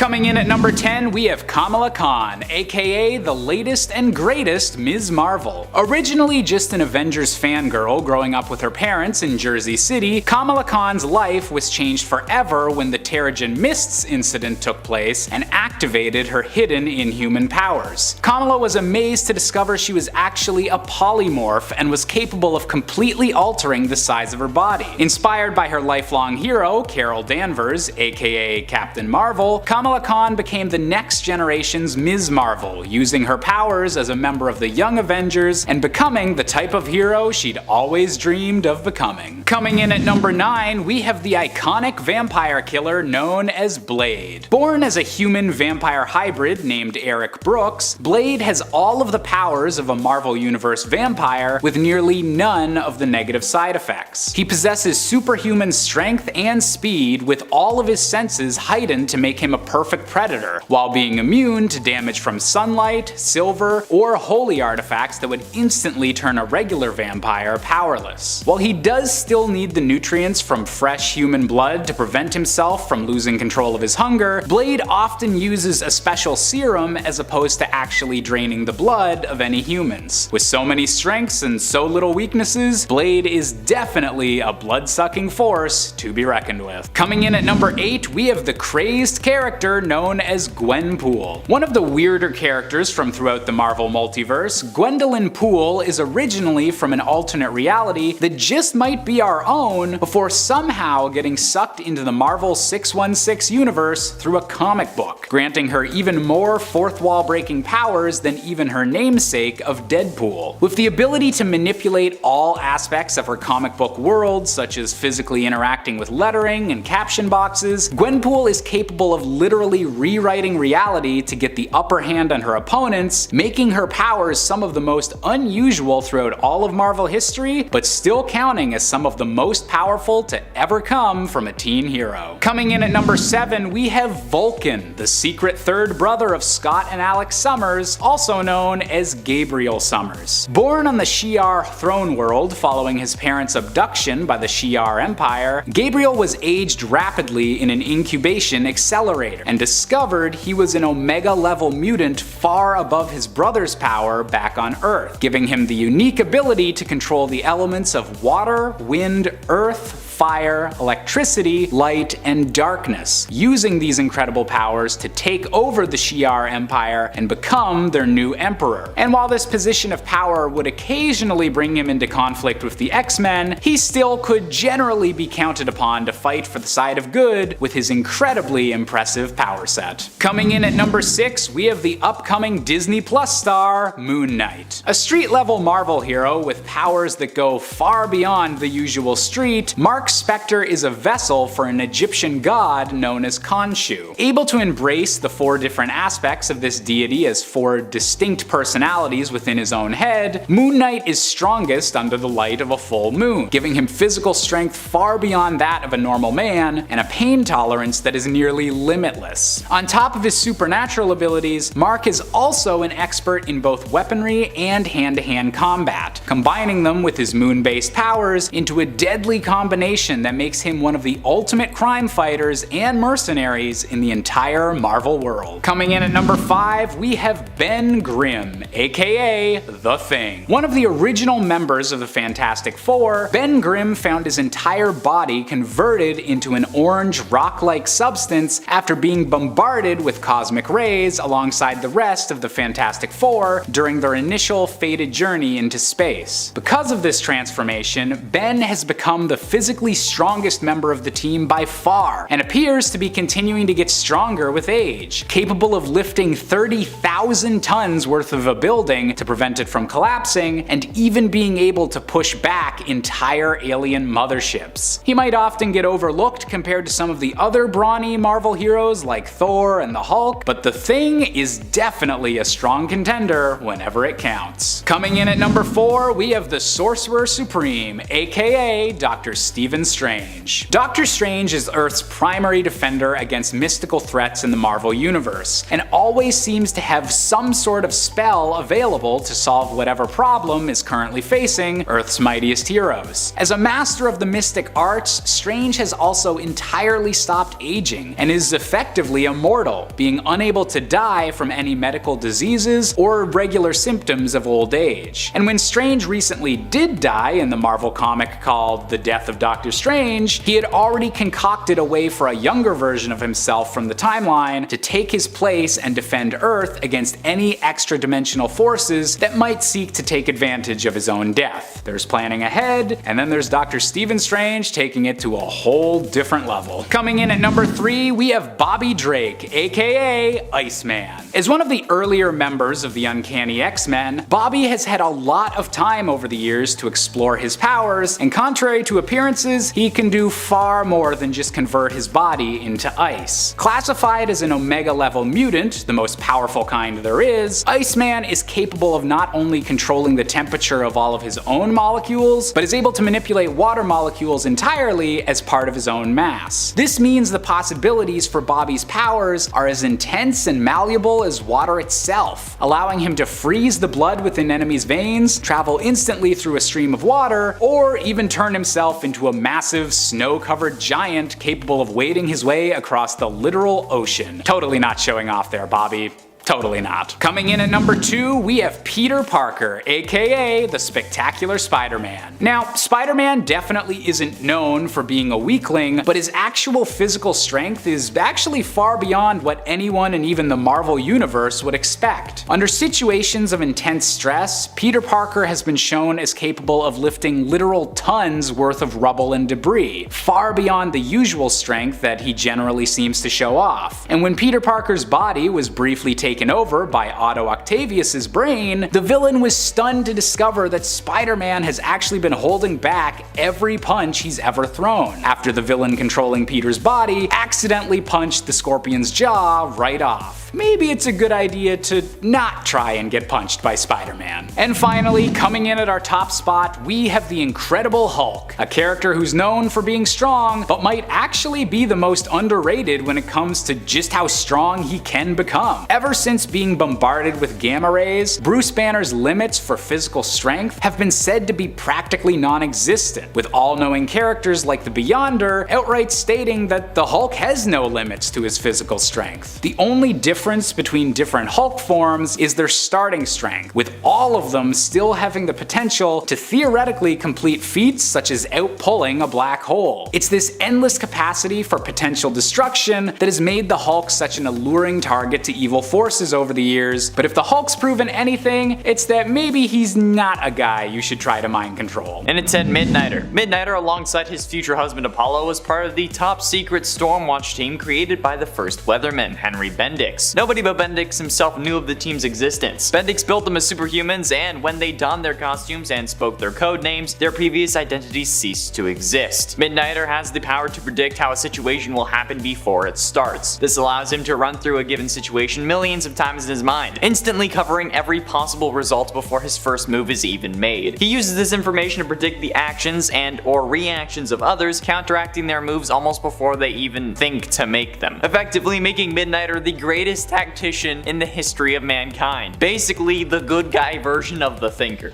Coming in at number 10, we have Kamala Khan, aka the latest and greatest Ms. Marvel. Originally just an Avengers fangirl growing up with her parents in Jersey City, Kamala Khan's life was changed forever when the Terrigen Mists incident took place and activated her hidden inhuman powers. Kamala was amazed to discover she was actually a polymorph and was capable of completely altering the size of her body. Inspired by her lifelong hero, Carol Danvers, aka Captain Marvel, Kamala Khan became the next generation's Ms. Marvel, using her powers as a member of the Young Avengers and becoming the type of hero she'd always dreamed of becoming. Coming in at number 9, we have the iconic vampire killer known as Blade. Born as a human-vampire hybrid named Eric Brooks, Blade has all of the powers of a Marvel Universe vampire with nearly none of the negative side effects. He possesses superhuman strength and speed, with all of his senses heightened to make him a perfect predator, while being immune to damage from sunlight, silver, or holy artifacts that would instantly turn a regular vampire powerless. While he does still need the nutrients from fresh human blood to prevent himself from losing control of his hunger, Blade often uses a special serum as opposed to actually draining the blood of any humans. With so many strengths and so little weaknesses, Blade is definitely a blood-sucking force to be reckoned with. Coming in at number 8, we have the crazed character known as GWENPOOL. One of the weirder characters from throughout the Marvel multiverse, Gwendolyn Poole is originally from an alternate reality that just might be our own, before somehow getting sucked into the Marvel 616 universe through a comic book, granting her even more fourth wall breaking powers than even her namesake of Deadpool. With the ability to manipulate all aspects of her comic book world, such as physically interacting with lettering and caption boxes, Gwenpool is capable of literally rewriting reality to get the upper hand on her opponents, making her powers some of the most unusual throughout all of Marvel history, but still counting as some of the most powerful to ever come from a teen hero. Coming in at number 7, we have Vulcan, the secret third brother of Scott and Alex Summers, also known as Gabriel Summers. Born on the Shi'ar throne world following his parents' abduction by the Shi'ar Empire, Gabriel was aged rapidly in an incubation accelerator, and discovered he was an Omega-level mutant far above his brother's power back on Earth, giving him the unique ability to control the elements of water, wind, earth, fire, electricity, light, and darkness, using these incredible powers to take over the Shi'ar Empire and become their new emperor. And while this position of power would occasionally bring him into conflict with the X-Men, he still could generally be counted upon to fight for the side of good with his incredibly impressive power set. Coming in at number 6, we have the upcoming Disney Plus star, Moon Knight. A street-level Marvel hero with powers that go far beyond the usual street, Mark Spector is a vessel for an Egyptian god known as Khonshu. Able to embrace the 4 different aspects of this deity as 4 distinct personalities within his own head, Moon Knight is strongest under the light of a full moon, giving him physical strength far beyond that of a normal man and a pain tolerance that is nearly limitless. On top of his supernatural abilities, Mark is also an expert in both weaponry and hand-to-hand combat, combining them with his moon-based powers into a deadly combination that makes him one of the ultimate crime fighters and mercenaries in the entire Marvel world. Coming in at number 5, we have Ben Grimm, aka The Thing. One of the original members of the Fantastic Four, Ben Grimm found his entire body converted into an orange rock-like substance after being bombarded with cosmic rays alongside the rest of the Fantastic Four during their initial fated journey into space. Because of this transformation, Ben has become the physically strongest member of the team by far, and appears to be continuing to get stronger with age, capable of lifting 30,000 tons worth of a building to prevent it from collapsing, and even being able to push back entire alien motherships. He might often get overlooked compared to some of the other brawny Marvel heroes like Thor and the Hulk, but the Thing is definitely a strong contender whenever it counts. Coming in at number 4, we have the Sorcerer Supreme, aka Dr. Stephen Stephen Strange. Doctor Strange is Earth's primary defender against mystical threats in the Marvel Universe, and always seems to have some sort of spell available to solve whatever problem is currently facing Earth's mightiest heroes. As a master of the mystic arts, Strange has also entirely stopped aging, and is effectively immortal, being unable to die from any medical diseases or regular symptoms of old age. And when Strange recently did die in the Marvel comic called The Death of Doctor Strange, he had already concocted a way for a younger version of himself from the timeline to take his place and defend Earth against any extra-dimensional forces that might seek to take advantage of his own death. There's planning ahead, and then there's Dr. Stephen Strange taking it to a whole different level. Coming in at number 3, we have Bobby Drake, aka Iceman. As one of the earlier members of the Uncanny X-Men, Bobby has had a lot of time over the years to explore his powers, and contrary to appearances, he can do far more than just convert his body into ice. Classified as an Omega-level mutant, the most powerful kind there is, Iceman is capable of not only controlling the temperature of all of his own molecules, but is able to manipulate water molecules entirely as part of his own mass. This means the possibilities for Bobby's powers are as intense and malleable as water itself, allowing him to freeze the blood within enemies' veins, travel instantly through a stream of water, or even turn himself into a massive, snow-covered giant capable of wading his way across the literal ocean. Totally not showing off there, Bobby. Totally not. Coming in at number 2, we have Peter Parker, aka the Spectacular Spider-Man. Now, Spider-Man definitely isn't known for being a weakling, but his actual physical strength is actually far beyond what anyone in even the Marvel Universe would expect. Under situations of intense stress, Peter Parker has been shown as capable of lifting literal tons worth of rubble and debris, far beyond the usual strength that he generally seems to show off. And when Peter Parker's body was briefly taken over by Otto Octavius's brain, the villain was stunned to discover that Spider-Man has actually been holding back every punch he's ever thrown, after the villain controlling Peter's body accidentally punched the Scorpion's jaw right off. Maybe it's a good idea to not try and get punched by Spider-Man. And finally, coming in at our top spot, we have the Incredible Hulk, a character who's known for being strong, but might actually be the most underrated when it comes to just how strong he can become. Ever since being bombarded with gamma rays, Bruce Banner's limits for physical strength have been said to be practically non-existent, with all-knowing characters like the Beyonder outright stating that the Hulk has no limits to his physical strength. The only difference between different Hulk forms is their starting strength, with all of them still having the potential to theoretically complete feats such as outpulling a black hole. It's this endless capacity for potential destruction that has made the Hulk such an alluring target to evil forces over the years, but if the Hulk's proven anything, it's that maybe he's not a guy you should try to mind control. And it's at Midnighter. Midnighter, alongside his future husband Apollo, was part of the top secret Stormwatch team created by the first weatherman, Henry Bendix. Nobody but Bendix himself knew of the team's existence. Bendix built them as superhumans, and when they donned their costumes and spoke their code names, their previous identities ceased to exist. Midnighter has the power to predict how a situation will happen before it starts. This allows him to run through a given situation millions of times in his mind, instantly covering every possible result before his first move is even made. He uses this information to predict the actions and or reactions of others, counteracting their moves almost before they even think to make them, effectively making Midnighter the greatest tactician in the history of mankind. Basically the good guy version of the Thinker.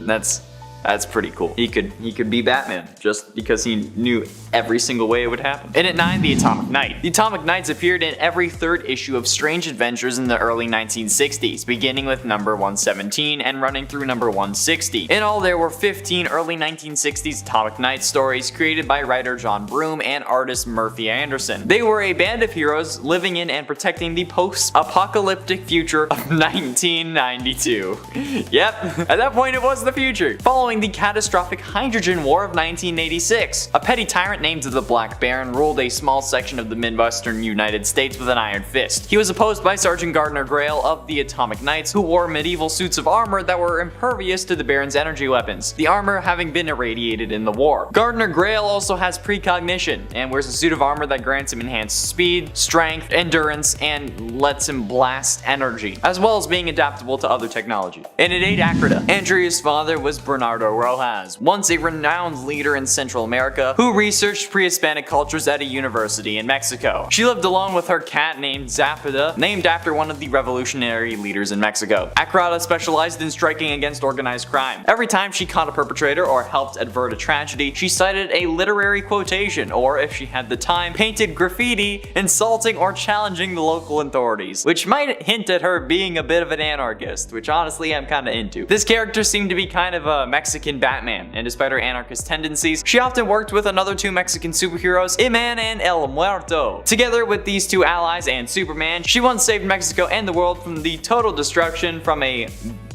That's pretty cool. He could be Batman just because he knew every single way it would happen. And at 9, the Atomic Knight. The Atomic Knights appeared in every third issue of Strange Adventures in the early 1960s, beginning with number 117 and running through number 160. In all, there were 15 early 1960s Atomic Knight stories created by writer John Broome and artist Murphy Anderson. They were a band of heroes living in and protecting the post-apocalyptic future of 1992. Yep, at that point it was the future. Following the catastrophic Hydrogen War of 1986, a petty tyrant named the Black Baron ruled a small section of the Midwestern United States with an iron fist. He was opposed by Sergeant Gardner Grail of the Atomic Knights, who wore medieval suits of armor that were impervious to the Baron's energy weapons, the armor having been irradiated in the war. Gardner Grail also has precognition and wears a suit of armor that grants him enhanced speed, strength, endurance, and lets him blast energy, as well as being adaptable to other technology. And at 8, Akrita. Andrea's father was Bernard Bernardo Rojas, once a renowned leader in Central America who researched pre-Hispanic cultures at a university in Mexico. She lived alone with her cat named Zapata, named after one of the revolutionary leaders in Mexico. Acrata specialized in striking against organized crime. Every time she caught a perpetrator or helped avert a tragedy, she cited a literary quotation, or if she had the time, painted graffiti insulting or challenging the local authorities, which might hint at her being a bit of an anarchist, which honestly I'm kinda into. This character seemed to be kind of a Mexican Batman, and despite her anarchist tendencies, she often worked with another two Mexican superheroes, ICEMAN and El Muerto. Together with these two allies and Superman, she once saved Mexico and the world from the total destruction from a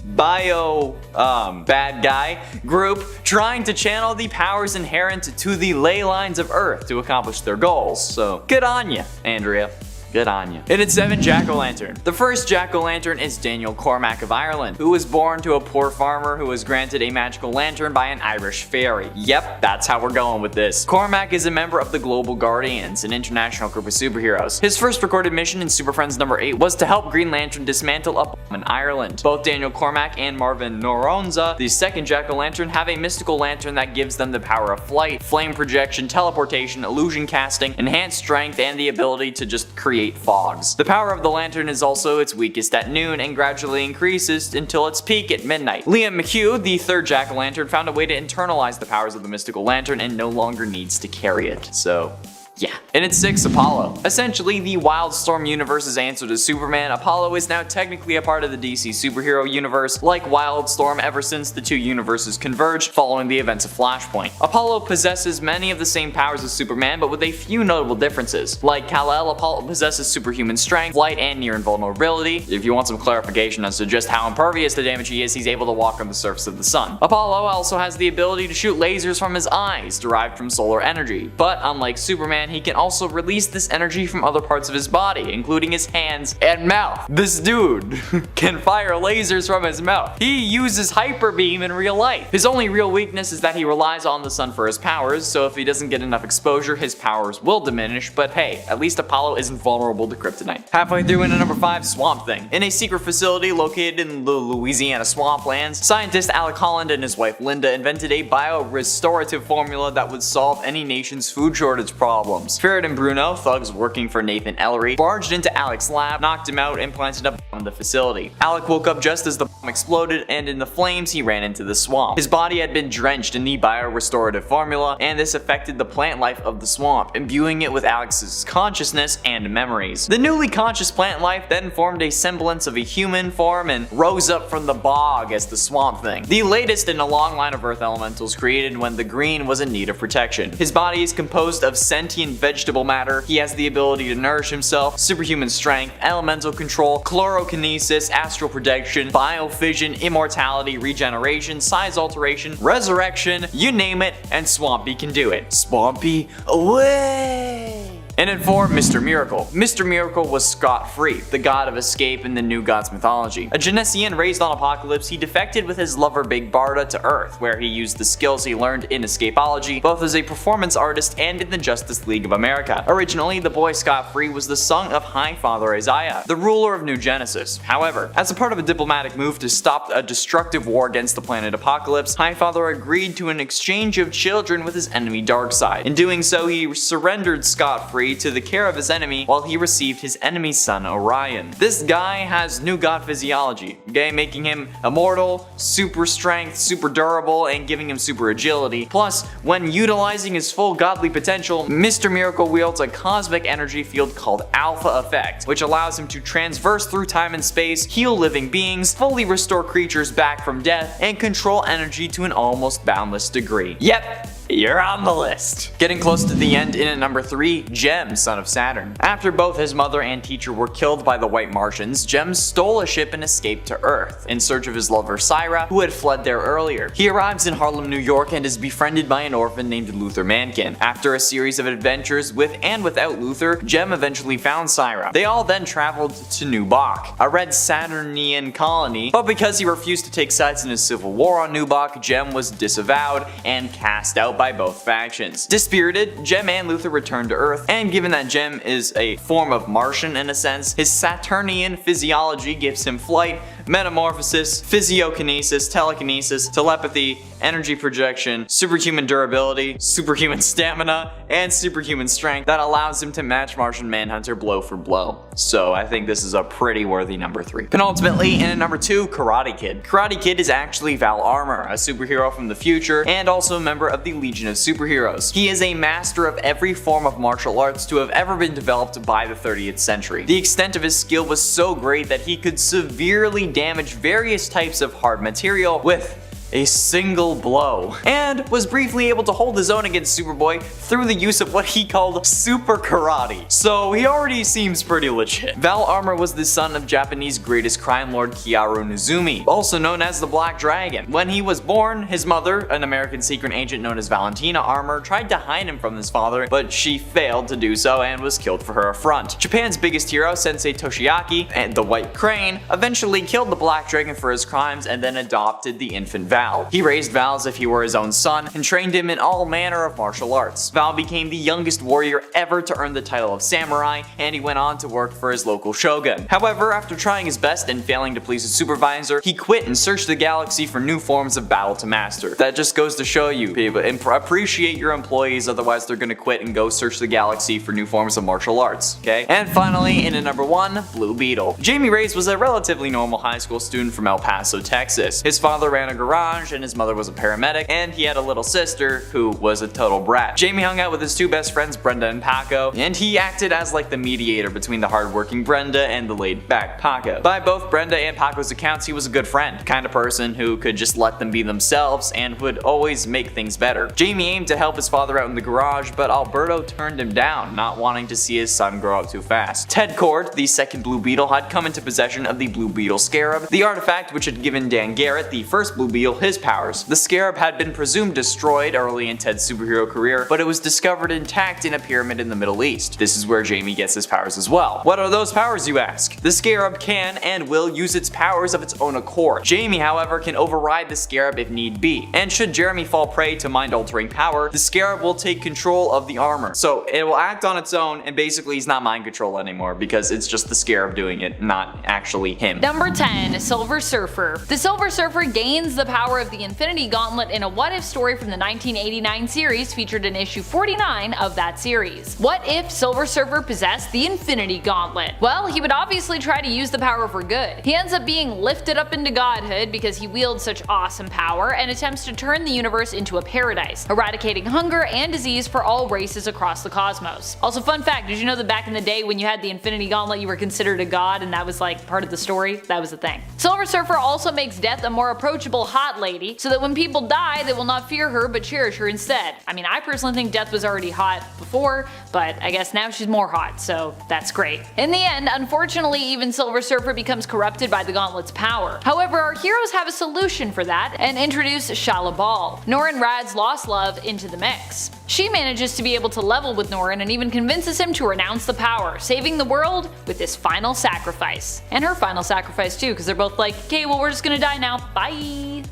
bad guy group trying to channel the powers inherent to the ley lines of Earth to accomplish their goals. So good on ya, Andrea. Good on you. In its 7th Jack-O-Lantern. The first Jack-O-Lantern is Daniel Cormac of Ireland, who was born to a poor farmer who was granted a magical lantern by an Irish fairy. Yep, that's how we're going with this. Cormac is a member of the Global Guardians, an international group of superheroes. His first recorded mission in Super Friends number 8 was to help Green Lantern dismantle a bomb in Ireland. Both Daniel Cormac and Marvin Noronza, the second Jack-O-Lantern, have a mystical lantern that gives them the power of flight, flame projection, teleportation, illusion casting, enhanced strength, and the ability to just create fogs. The power of the lantern is also its weakest at noon and gradually increases until its peak at midnight. Liam McHugh, the third Jack-O-Lantern, found a way to internalize the powers of the mystical lantern and no longer needs to carry it. So yeah. In its 6th, Apollo. Essentially the Wildstorm universe's answer to Superman, Apollo is now technically a part of the DC superhero universe, like Wildstorm ever since the two universes converged following the events of Flashpoint. Apollo possesses many of the same powers as Superman, but with a few notable differences. Like Kal-El, Apollo possesses superhuman strength, flight, and near invulnerability. If you want some clarification as to just how impervious to damage he is, he's able to walk on the surface of the sun. Apollo also has the ability to shoot lasers from his eyes, derived from solar energy, but unlike Superman, he can also release this energy from other parts of his body, including his hands and mouth. This dude can fire lasers from his mouth. He uses hyper beam in real life. His only real weakness is that he relies on the sun for his powers, so if he doesn't get enough exposure, his powers will diminish, but hey, at least Apollo isn't vulnerable to kryptonite. Halfway through into number 5, Swamp Thing. In a secret facility located in the Louisiana swamplands, scientist Alec Holland and his wife Linda invented a bio-restorative formula that would solve any nation's food shortage problems. Ferret and Bruno, thugs working for Nathan Ellery, barged into Alec's lab, knocked him out, and planted a bomb in the facility. Alec woke up just as the bomb exploded, and in the flames he ran into the swamp. His body had been drenched in the bio-restorative formula, and this affected the plant life of the swamp, imbuing it with Alex's consciousness and memories. The newly conscious plant life then formed a semblance of a human form and rose up from the bog as the Swamp Thing, the latest in a long line of Earth elementals created when the Green was in need of protection. His body is composed of sentient vegetable matter, he has the ability to nourish himself, superhuman strength, elemental control, chlorokinesis, astral projection, biofission, immortality, regeneration, size alteration, resurrection, you name it, and Swampy can do it. Swampy away! And in 4, Mr. Miracle. Mr. Miracle was scot-free, the god of escape in the New Gods mythology. A Genesian raised on Apokolips, he defected with his lover Big Barda to Earth, where he used the skills he learned in escapology, both as a performance artist and in the Justice League of America. Originally, the boy scot-free was the son of High Father Isaiah, the ruler of New Genesis. However, as a part of a diplomatic move to stop a destructive war against the planet Apokolips, High Father agreed to an exchange of children with his enemy Darkseid. In doing so, he surrendered scot-free to the care of his enemy while he received his enemy's son Orion. This guy has new god physiology, okay, making him immortal, super strength, super durable, and giving him super agility. Plus, when utilizing his full godly potential, Mr. Miracle wields a cosmic energy field called Alpha Effect, which allows him to transverse through time and space, heal living beings, fully restore creatures back from death, and control energy to an almost boundless degree. Yep, you're on the list. Getting close to the end in at number 3, JEMM, son of Saturn. After both his mother and teacher were killed by the White Martians, JEMM stole a ship and escaped to Earth, in search of his lover Syra, who had fled there earlier. He arrives in Harlem, New York and is befriended by an orphan named Luther Mankin. After a series of adventures with and without Luther, JEMM eventually found Syra. They all then traveled to Nubok, a red Saturnian colony, but because he refused to take sides in his civil war on Nubok, JEMM was disavowed and cast out by both factions. Dispirited, JEMM and Luther return to Earth, and given that JEMM is a form of Martian in a sense, his Saturnian physiology gives him flight, metamorphosis, physiokinesis, telekinesis, telepathy, energy projection, superhuman durability, superhuman stamina, and superhuman strength that allows him to match Martian Manhunter blow for blow. So I think this is a pretty worthy number 3. Penultimately, in at number 2, Karate Kid. Karate Kid is actually Val Armour, a superhero from the future and also a member of the Legion of Superheroes. He is a master of every form of martial arts to have ever been developed by the 30th century. The extent of his skill was so great that he could severely damage various types of hard material with a single blow, and was briefly able to hold his own against Superboy through the use of what he called super karate. So he already seems pretty legit. Val Armour was the son of Japanese greatest crime lord Kiaru Nezumi, also known as the Black Dragon. When he was born, his mother, an American secret agent known as Valentina Armour, tried to hide him from his father, but she failed to do so and was killed for her affront. Japan's biggest hero, Sensei Toshiaki, and the White Crane, eventually killed the Black Dragon for his crimes and then adopted the infant Val. He raised Val as if he were his own son and trained him in all manner of martial arts. Val became the youngest warrior ever to earn the title of samurai, and he went on to work for his local shogun. However, after trying his best and failing to please his supervisor, he quit and searched the galaxy for new forms of battle to master. That just goes to show you, people, appreciate your employees, otherwise they're gonna quit and go search the galaxy for new forms of martial arts, okay? And finally, in at number 1, Blue Beetle. Jamie Reyes was a relatively normal high school student from El Paso, Texas. His father ran a garage and his mother was a paramedic, and he had a little sister who was a total brat. Jamie hung out with his 2 best friends, Brenda and Paco, and he acted as like the mediator between the hardworking Brenda and the laid-back Paco. By both Brenda and Paco's accounts, he was a good friend, kind of person who could just let them be themselves and would always make things better. Jamie aimed to help his father out in the garage, but Alberto turned him down, not wanting to see his son grow up too fast. Ted Cord, the second Blue Beetle, had come into possession of the Blue Beetle Scarab, the artifact which had given Dan Garrett, the first Blue Beetle, his powers. The Scarab had been presumed destroyed early in Ted's superhero career, but it was discovered intact in a pyramid in the Middle East. This is where Jamie gets his powers as well. What are those powers, you ask? The Scarab can and will use its powers of its own accord. Jamie, however, can override the Scarab if need be, and should Jeremy fall prey to mind-altering power, the Scarab will take control of the armor. So it will act on its own, and basically he's not mind control anymore because it's just the Scarab doing it, not actually him. Number 10, Silver Surfer. The Silver Surfer gains the power of the Infinity Gauntlet in a what-if story from the 1989 series featured in issue 49 of that series. What if Silver Surfer possessed the Infinity Gauntlet? Well, he would obviously try to use the power for good. He ends up being lifted up into godhood because he wields such awesome power and attempts to turn the universe into a paradise, eradicating hunger and disease for all races across the cosmos. Also, fun fact, did you know that back in the day when you had the Infinity Gauntlet you were considered a god and that was like part of the story? That was the thing. Silver Surfer also makes Death a more approachable hot lady, so that when people die they will not fear her but cherish her instead. I mean, I personally think Death was already hot before, but I guess now she's more hot, so that's great. In the end, unfortunately, even Silver Surfer becomes corrupted by the Gauntlet's power. However, our heroes have a solution for that and introduce Shala Bal, Norrin Radd's lost love, into the mix. She manages to be able to level with Norrin and even convinces him to renounce the power, saving the world with this final sacrifice. And her final sacrifice too, because they're both like, okay, well, we're just gonna die now, bye.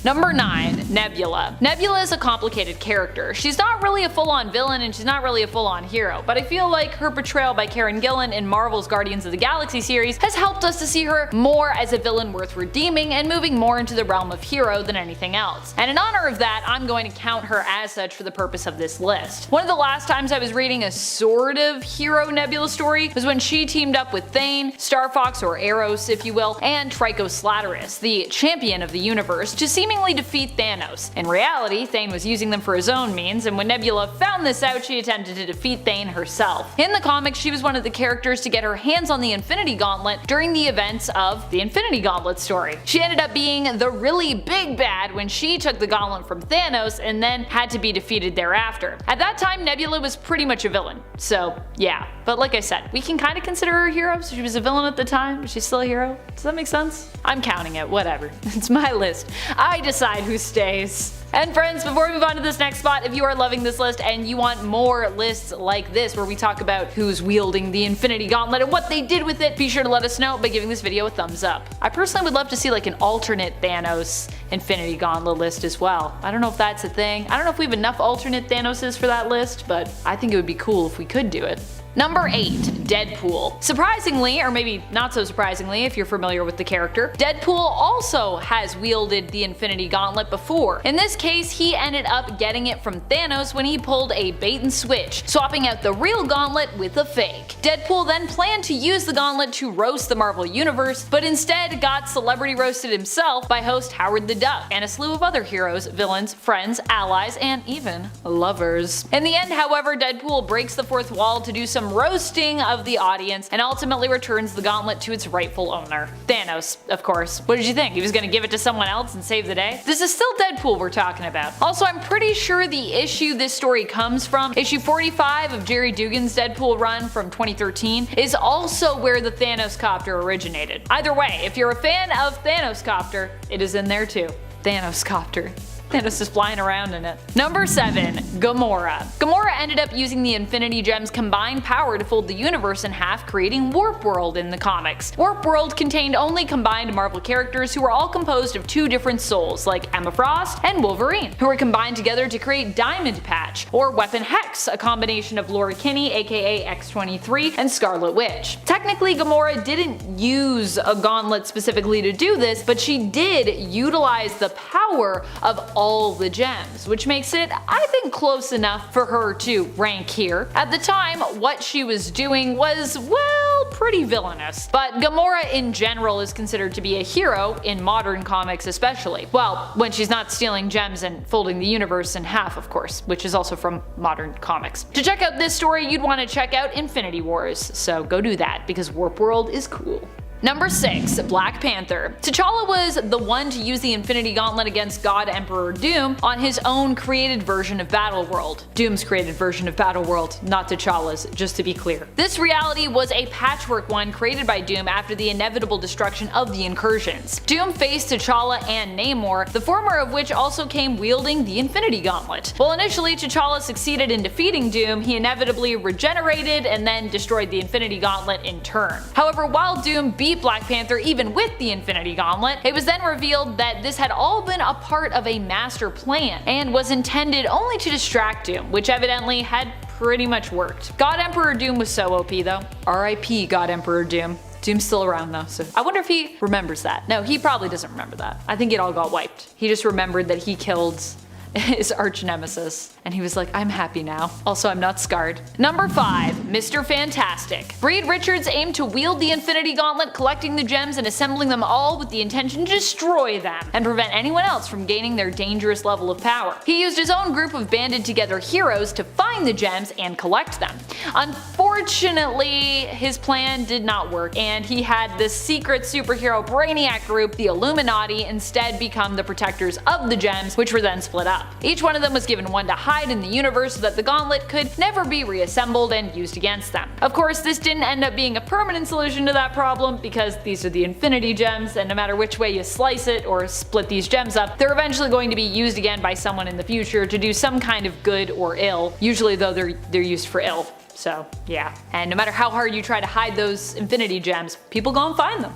Number 9, Nebula. Nebula is a complicated character. She's not really a full-on villain and she's not really a full-on hero, but I feel like her portrayal by Karen Gillan in Marvel's Guardians of the Galaxy series has helped us to see her more as a villain worth redeeming and moving more into the realm of hero than anything else. And in honor of that, I'm going to count her as such for the purpose of this list. One of the last times I was reading a sort of hero Nebula story was when she teamed up with Thane, Star Fox or Eros if you will, and Trico Slatteris, the champion of the universe, to seemingly defeat Thanos. In reality, Thane was using them for his own means, and when Nebula found this out, she attempted to defeat Thane herself. In the comics, she was one of the characters to get her hands on the Infinity Gauntlet during the events of the Infinity Gauntlet story. She ended up being the really big bad when she took the gauntlet from Thanos and then had to be defeated thereafter. At that time, Nebula was pretty much a villain, so yeah. But like I said, we can kind of consider her a hero, so she was a villain at the time, but she's still a hero. Does that make sense? I'm counting it, whatever. It's my list. I decide who stays. And friends, before we move on to this next spot, if you are loving this list and you want more lists like this where we talk about who's wielding the Infinity Gauntlet and what they did with it, be sure to let us know by giving this video a thumbs up. I personally would love to see like an alternate Thanos Infinity Gauntlet list as well. I don't know if that's a thing. I don't know if we have enough alternate Thanoses for that list, but I think it would be cool if we could do it. Number 8. Deadpool. Surprisingly, or maybe not so surprisingly if you're familiar with the character, Deadpool also has wielded the Infinity Gauntlet before. In this case, he ended up getting it from Thanos when he pulled a bait and switch, swapping out the real gauntlet with a fake. Deadpool then planned to use the gauntlet to roast the Marvel Universe, but instead got celebrity roasted himself by host Howard the Duck and a slew of other heroes, villains, friends, allies, and even lovers. In the end, however, Deadpool breaks the fourth wall to do some roasting of the audience and ultimately returns the gauntlet to its rightful owner. Thanos, of course. What did you think? He was gonna give it to someone else and save the day? This is still Deadpool we're talking about. Also, I'm pretty sure the issue this story comes from, issue 45 of Jerry Dugan's Deadpool run from 2013, is also where the Thanos copter originated. Either way, if you're a fan of Thanos copter, it is in there too. Thanos copter. Thanos is flying around in it. Number 7. Gamora. Gamora ended up using the Infinity Gem's combined power to fold the universe in half, creating Warp World in the comics. Warp World contained only combined Marvel characters who were all composed of 2 different souls, like Emma Frost and Wolverine, who were combined together to create Diamond Patch, or Weapon Hex, a combination of Laura Kinney aka X-23 and Scarlet Witch. Technically, Gamora didn't use a gauntlet specifically to do this, but she did utilize the power of all the gems, which makes it, I think, close enough for her to rank here. At the time, what she was doing was, well, pretty villainous. But Gamora in general is considered to be a hero, in modern comics especially. Well, when she's not stealing gems and folding the universe in half, of course, which is also from modern comics. To check out this story, you'd want to check out Infinity Wars, so go do that, because Warp World is cool. Number 6. Black Panther. T'Challa was the one to use the Infinity Gauntlet against God Emperor Doom on his own created version of Battleworld. Doom's created version of Battleworld, not T'Challa's, just to be clear. This reality was a patchwork one created by Doom after the inevitable destruction of the incursions. Doom faced T'Challa and Namor, the former of which also came wielding the Infinity Gauntlet. While initially T'Challa succeeded in defeating Doom, he inevitably regenerated and then destroyed the Infinity Gauntlet in turn. However, while Doom beat Black Panther even with the Infinity Gauntlet, it was then revealed that this had all been a part of a master plan and was intended only to distract Doom, which evidently had pretty much worked. God Emperor Doom was so OP though. RIP God Emperor Doom. Doom's still around though, so I wonder if he remembers that. No, he probably doesn't remember that. I think it all got wiped. He just remembered that he killed his arch nemesis, and he was like, I'm happy now. Also, I'm not scarred. Number 5. Mr. Fantastic. Reed Richards aimed to wield the Infinity Gauntlet, collecting the gems and assembling them all with the intention to destroy them and prevent anyone else from gaining their dangerous level of power. He used his own group of banded together heroes to find the gems and collect them. Unfortunately, his plan did not work, and he had the secret superhero Brainiac group, the Illuminati, instead become the protectors of the gems, which were then split up. Each one of them was given one to hide in the universe so that the gauntlet could never be reassembled and used against them. Of course, this didn't end up being a permanent solution to that problem, because these are the Infinity Gems, and no matter which way you slice it or split these gems up, they're eventually going to be used again by someone in the future to do some kind of good or ill. Usually though, they're used for ill. So yeah. And no matter how hard you try to hide those Infinity Gems, people go and find them.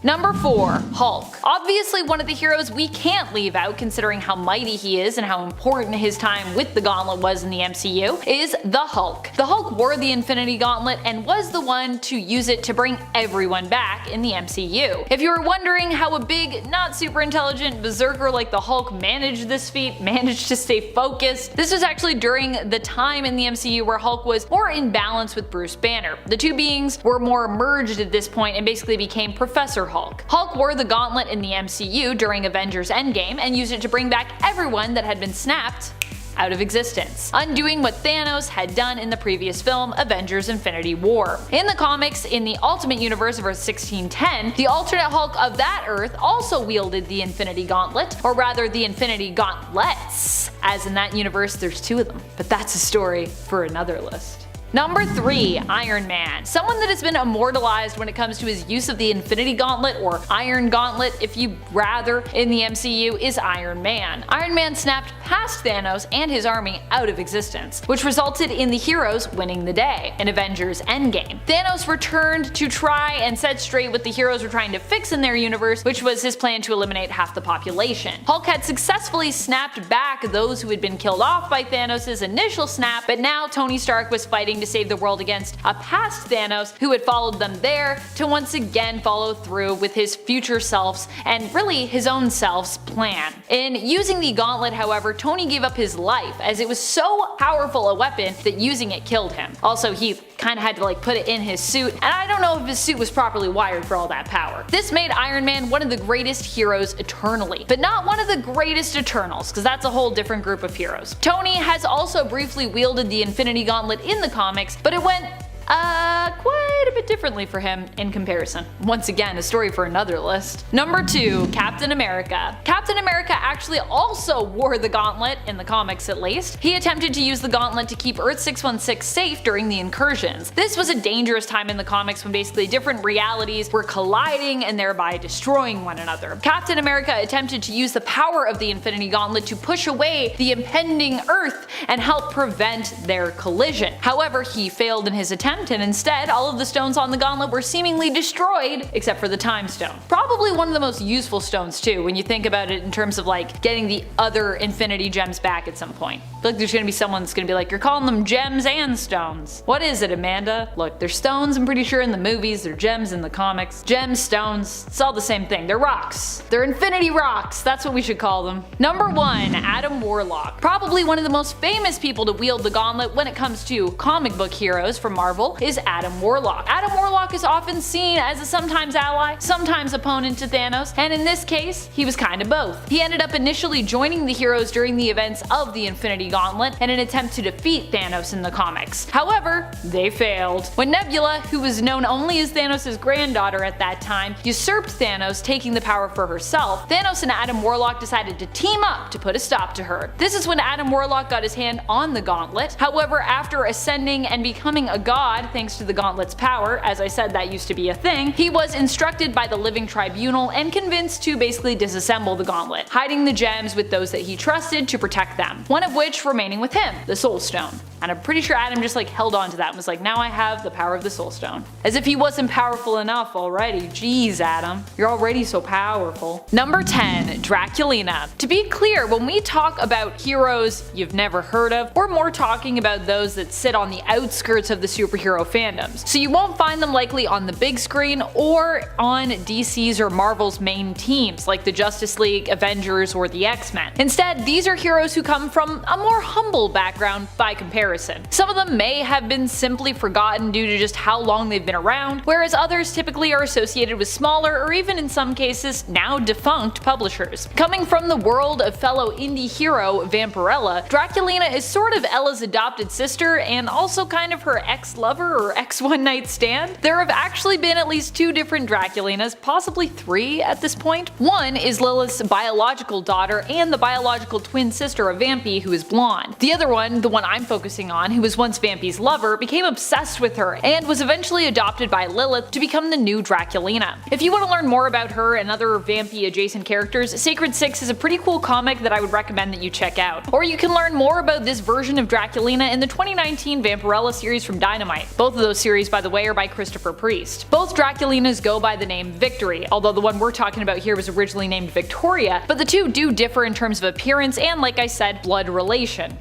Number 4. Hulk. Obviously one of the heroes we can't leave out, considering how mighty he is and how important his time with the Gauntlet was in the MCU, is the Hulk. The Hulk wore the Infinity Gauntlet and was the one to use it to bring everyone back in the MCU. If you were wondering how a big, not super intelligent berserker like the Hulk managed this feat, managed to stay focused, this was actually during the time in the MCU where Hulk was more in balance with Bruce Banner. The two beings were more merged at this point and basically became Professor Hulk. Hulk wore the gauntlet in the MCU during Avengers Endgame and used it to bring back everyone that had been snapped out of existence, undoing what Thanos had done in the previous film, Avengers Infinity War. In the comics, in the Ultimate Universe of Earth 1610, the alternate Hulk of that Earth also wielded the Infinity Gauntlet, or rather the Infinity Gauntlets, as in that universe there's 2 of them, but that's a story for another list. Number 3. Iron Man. Someone that has been immortalized when it comes to his use of the Infinity Gauntlet, or Iron Gauntlet if you rather, in the MCU is Iron Man. Iron Man snapped past Thanos and his army out of existence, which resulted in the heroes winning the day in Avengers Endgame. Thanos returned to try and set straight what the heroes were trying to fix in their universe, which was his plan to eliminate half the population. Hulk had successfully snapped back those who had been killed off by Thanos' initial snap, but now Tony Stark was fighting to save the world against a past Thanos who had followed them there to once again follow through with his future self's and really his own self's plan. In using the gauntlet, however, Tony gave up his life as it was so powerful a weapon that using it killed him. Also, he kind of had to put it in his suit, and I don't know if his suit was properly wired for all that power. This made Iron Man one of the greatest heroes eternally, but not one of the greatest Eternals, because that's a whole different group of heroes. Tony has also briefly wielded the Infinity Gauntlet in the comics, but it went quite a bit differently for him in comparison. Once again, a story for another list. Number 2, Captain America. Captain America actually also wore the gauntlet, in the comics at least. He attempted to use the gauntlet to keep Earth 616 safe during the incursions. This was a dangerous time in the comics when basically different realities were colliding and thereby destroying one another. Captain America attempted to use the power of the Infinity Gauntlet to push away the impending Earth and help prevent their collision. However, he failed in his attempt, and instead all of the stones on the gauntlet were seemingly destroyed except for the Time Stone. Probably one of the most useful stones too when you think about it in terms of getting the other Infinity Gems back at some point. I feel like there's gonna be someone that's gonna be like, you're calling them gems and stones. What is it, Amanda? Look, they're stones I'm pretty sure in the movies, they're gems in the comics. Gems, stones, it's all the same thing. They're rocks. They're infinity rocks, that's what we should call them. Number 1, Adam Warlock. Probably one of the most famous people to wield the gauntlet when it comes to comic book heroes from Marvel is Adam Warlock. Adam Warlock is often seen as a sometimes ally, sometimes opponent to Thanos, and in this case, he was kind of both. He ended up initially joining the heroes during the events of the Infinity Gauntlet in an attempt to defeat Thanos in the comics. However, they failed. When Nebula, who was known only as Thanos' granddaughter at that time, usurped Thanos, taking the power for herself, Thanos and Adam Warlock decided to team up to put a stop to her. This is when Adam Warlock got his hand on the gauntlet. However, after ascending and becoming a god thanks to the gauntlet's power, as I said that used to be a thing, he was instructed by the Living Tribunal and convinced to basically disassemble the gauntlet, hiding the gems with those that he trusted to protect them, one of which remaining with him, the Soul Stone. And I'm pretty sure Adam just held on to that and was like, now I have the power of the Soul Stone. As if he wasn't powerful enough already. Jeez, Adam, you're already so powerful. Number 10, Draculina. To be clear, when we talk about heroes you've never heard of, we're more talking about those that sit on the outskirts of the superhero fandoms. So you won't find them likely on the big screen or on DC's or Marvel's main teams like the Justice League, Avengers, or the X-Men. Instead, these are heroes who come from a more humble background by comparison. Some of them may have been simply forgotten due to just how long they've been around, whereas others typically are associated with smaller or even in some cases now defunct publishers. Coming from the world of fellow indie hero Vampirella, Draculina is sort of Ella's adopted sister and also kind of her ex-lover or ex-one-night stand. There have actually been at least 2 different Draculinas, possibly 3 at this point. One is Lilith's biological daughter and the biological twin sister of Vampy, who is blonde. The other one, the one I'm focusing on, who was once Vampy's lover, became obsessed with her and was eventually adopted by Lilith to become the new Draculina. If you want to learn more about her and other Vampy adjacent characters, Sacred 6 is a pretty cool comic that I would recommend that you check out. Or you can learn more about this version of Draculina in the 2019 Vampirella series from Dynamite. Both of those series, by the way, are by Christopher Priest. Both Draculinas go by the name Victory, although the one we're talking about here was originally named Victoria, but the two do differ in terms of appearance and, like I said, blood relation.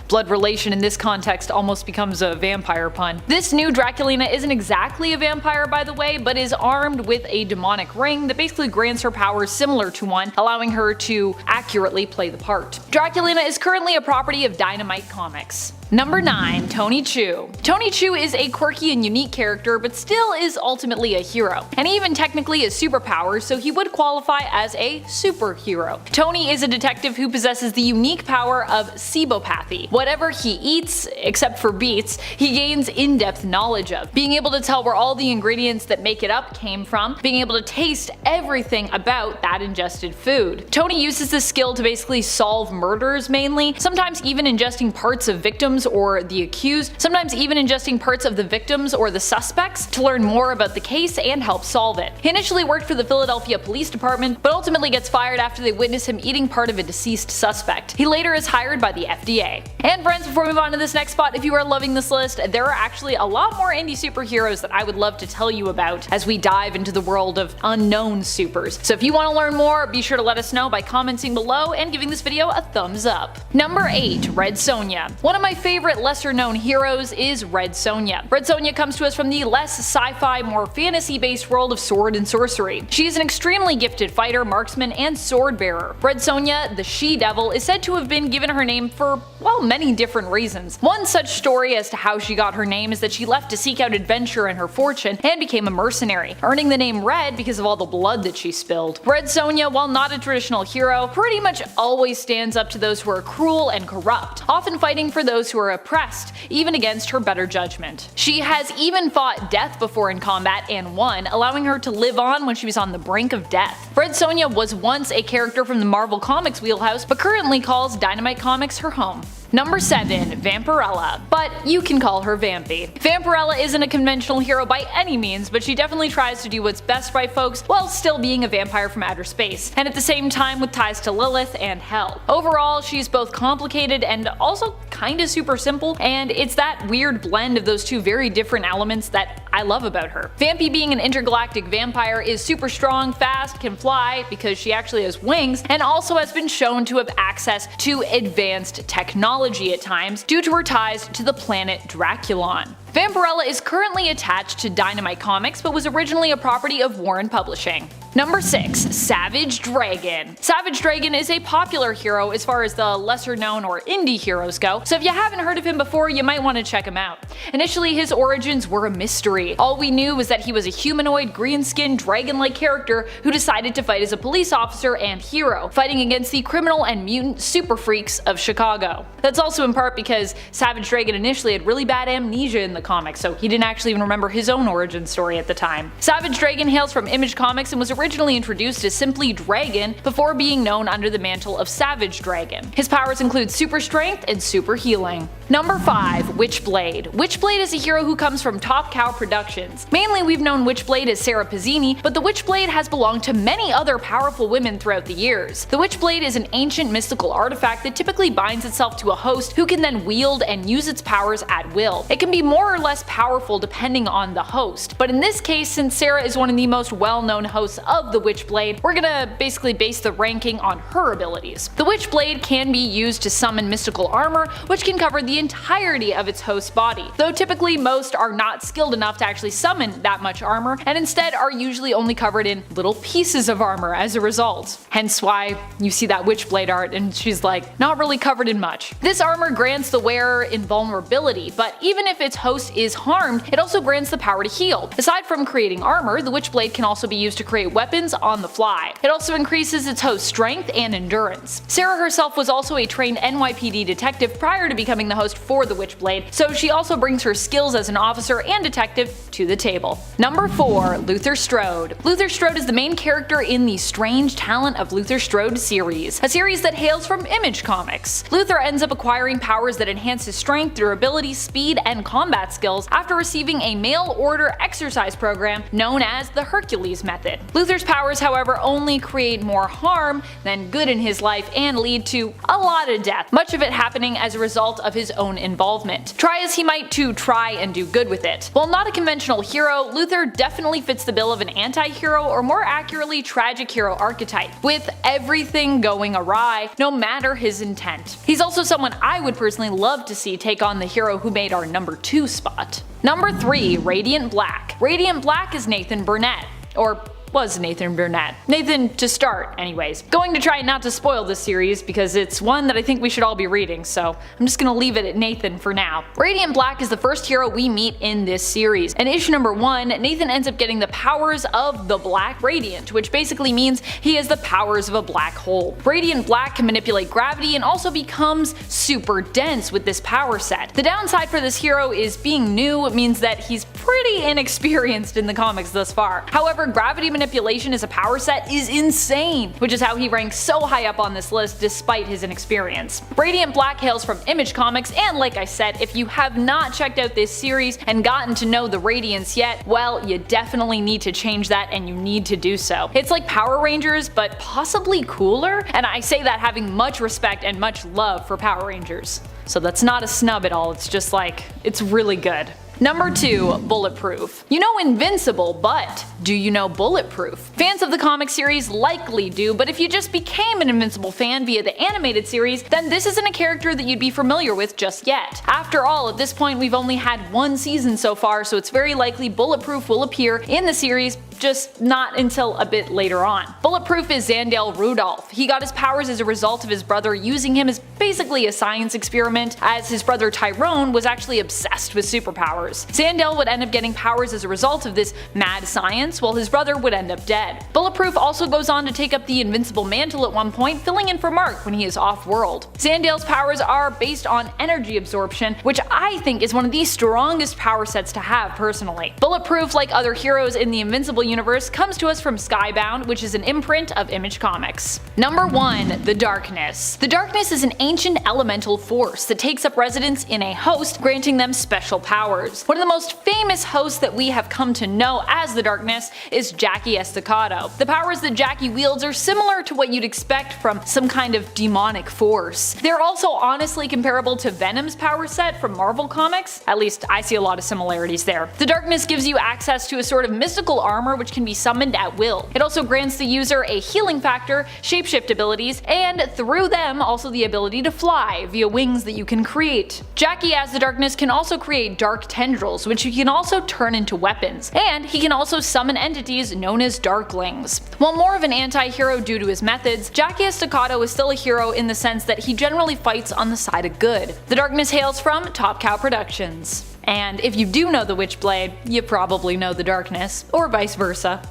Blood relation in this context almost becomes a vampire pun. This new Draculina isn't exactly a vampire, by the way, but is armed with a demonic ring that basically grants her powers similar to one, allowing her to accurately play the part. Draculina is currently a property of Dynamite Comics. Number 9, Tony Chu. Tony Chu is a quirky and unique character, but still is ultimately a hero, and even technically has superpowers, so he would qualify as a superhero. Tony is a detective who possesses the unique power of sebopathy. Whatever he eats, except for beets, he gains in-depth knowledge of, being able to tell where all the ingredients that make it up came from, being able to taste everything about that ingested food. Tony uses this skill to basically solve murders mainly, sometimes even ingesting parts of victims or the accused, sometimes even ingesting parts of the victims or the suspects to learn more about the case and help solve it. He initially worked for the Philadelphia Police Department, but ultimately gets fired after they witness him eating part of a deceased suspect. He later is hired by the FDA. And friends, before we move on to this next spot, if you are loving this list, there are actually a lot more indie superheroes that I would love to tell you about as we dive into the world of unknown supers. So if you want to learn more, be sure to let us know by commenting below and giving this video a thumbs up. Number 8, Red Sonja. One of my favorite favorite lesser-known heroes is Red Sonja. Red Sonja comes to us from the less sci-fi, more fantasy-based world of sword and sorcery. She is an extremely gifted fighter, marksman, and sword bearer. Red Sonja, the She-Devil, is said to have been given her name for, well, many different reasons. One such story as to how she got her name is that she left to seek out adventure and her fortune and became a mercenary, earning the name Red because of all the blood that she spilled. Red Sonja, while not a traditional hero, pretty much always stands up to those who are cruel and corrupt, often fighting for those who are oppressed, even against her better judgment. She has even fought death before in combat and won, allowing her to live on when she was on the brink of death. Red Sonja was once a character from the Marvel Comics wheelhouse, but currently calls Dynamite Comics her home. Number 7. Vampirella, but you can call her Vampy. Vampirella isn't a conventional hero by any means, but she definitely tries to do what's best by folks while still being a vampire from outer space, and at the same time with ties to Lilith and Hell. Overall, she's both complicated and also kinda super simple, and it's that weird blend of those two very different elements that I love about her. Vampy, being an intergalactic vampire, is super strong, fast, can fly because she actually has wings, and also has been shown to have access to advanced technology at times due to her ties to the planet Draculon. Vampirella is currently attached to Dynamite Comics, but was originally a property of Warren Publishing. Number 6. Savage Dragon. Savage Dragon is a popular hero as far as the lesser known or indie heroes go, so if you haven't heard of him before, you might want to check him out. Initially, his origins were a mystery. All we knew was that he was a humanoid, green-skinned, dragon-like character who decided to fight as a police officer and hero, fighting against the criminal and mutant super freaks of Chicago. That's also in part because Savage Dragon initially had really bad amnesia in the comics, so he didn't actually even remember his own origin story at the time. Savage Dragon hails from Image Comics and was originally introduced as simply Dragon before being known under the mantle of Savage Dragon. His powers include super strength and super healing. Number 5. Witchblade. Witchblade is a hero who comes from Top Cow Productions. Mainly we've known Witchblade as Sarah Pizzini, but the Witchblade has belonged to many other powerful women throughout the years. The Witchblade is an ancient mystical artifact that typically binds itself to a host who can then wield and use its powers at will. It can be more or less powerful depending on the host, but in this case, since Sarah is one of the most well-known hosts of the Witchblade, we're gonna basically base the ranking on her abilities. The Witchblade can be used to summon mystical armor, which can cover the entirety of its host's body, though typically most are not skilled enough to actually summon that much armor, and instead are usually only covered in little pieces of armor as a result. Hence why you see that Witchblade art and she's like, not really covered in much. This armor grants the wearer invulnerability, but even if its host is harmed, it also grants the power to heal. Aside from creating armor, the Witchblade can also be used to create weapons on the fly. It also increases its host's strength and endurance. Sarah herself was also a trained NYPD detective prior to becoming the host for the Witchblade, so she also brings her skills as an officer and detective to the table. Number 4. Luther Strode. Luther Strode is the main character in the Strange Talent of Luther Strode series, a series that hails from Image Comics. Luther ends up acquiring powers that enhance his strength, durability, speed, and combat skills after receiving a mail order exercise program known as the Hercules method. Luther's powers, however, only create more harm than good in his life and lead to a lot of death, much of it happening as a result of his own involvement. Try as he might to try and do good with it. While not a conventional hero, Luther definitely fits the bill of an anti-hero, or more accurately tragic hero archetype, with everything going awry no matter his intent. He's also someone I would personally love to see take on the hero who made our number 2 spot. Number 3. Radiant Black. Radiant Black is Nathan Burnett, or was Nathan Burnett. Nathan to start, anyways. Going to try not to spoil this series because it's one that I think we should all be reading, so I'm just gonna leave it at Nathan for now. Radiant Black is the first hero we meet in this series. In issue number 1, Nathan ends up getting the powers of the Black Radiant, which basically means he has the powers of a black hole. Radiant Black can manipulate gravity and also becomes super dense with this power set. The downside for this hero is being new means that he's pretty inexperienced in the comics thus far. However, gravity manipulation as a power set is insane, which is how he ranks so high up on this list despite his inexperience. Radiant Black hails from Image Comics, and like I said, if you have not checked out this series and gotten to know the Radiants yet, well, you definitely need to change that, and you need to do so. It's like Power Rangers, but possibly cooler, and I say that having much respect and much love for Power Rangers. So that's not a snub at all, it's just like, it's really good. Number 2. Bulletproof. You know Invincible, but do you know Bulletproof? Fans of the comic series likely do, but if you just became an Invincible fan via the animated series, then this isn't a character that you'd be familiar with just yet. After all, at this point we've only had one season so far, so it's very likely Bulletproof will appear in the series, just not until a bit later on. Bulletproof is Xandel Rudolph. He got his powers as a result of his brother using him as basically a science experiment, as his brother Tyrone was actually obsessed with superpowers. Xandel would end up getting powers as a result of this mad science, while his brother would end up dead. Bulletproof also goes on to take up the Invincible mantle at one point, filling in for Mark when he is off-world. Xandel's powers are based on energy absorption, which I think is one of the strongest power sets to have personally. Bulletproof, like other heroes in the Invincible universe, comes to us from Skybound, which is an imprint of Image Comics. Number 1. The Darkness. The Darkness is an ancient elemental force that takes up residence in a host, granting them special powers. One of the most famous hosts that we have come to know as the Darkness is Jackie Estacado. The powers that Jackie wields are similar to what you'd expect from some kind of demonic force. They're also honestly comparable to Venom's power set from Marvel Comics, at least I see a lot of similarities there. The Darkness gives you access to a sort of mystical armor which can be summoned at will. It also grants the user a healing factor, shapeshift abilities, and through them also the ability to fly via wings that you can create. Jackie as the Darkness can also create dark tendrils, which he can also turn into weapons, and he can also summon entities known as Darklings. While more of an anti-hero due to his methods, Jackie Estacado is still a hero in the sense that he generally fights on the side of good. The Darkness hails from Top Cow Productions. And if you do know the Witchblade, you probably know the Darkness, or vice versa.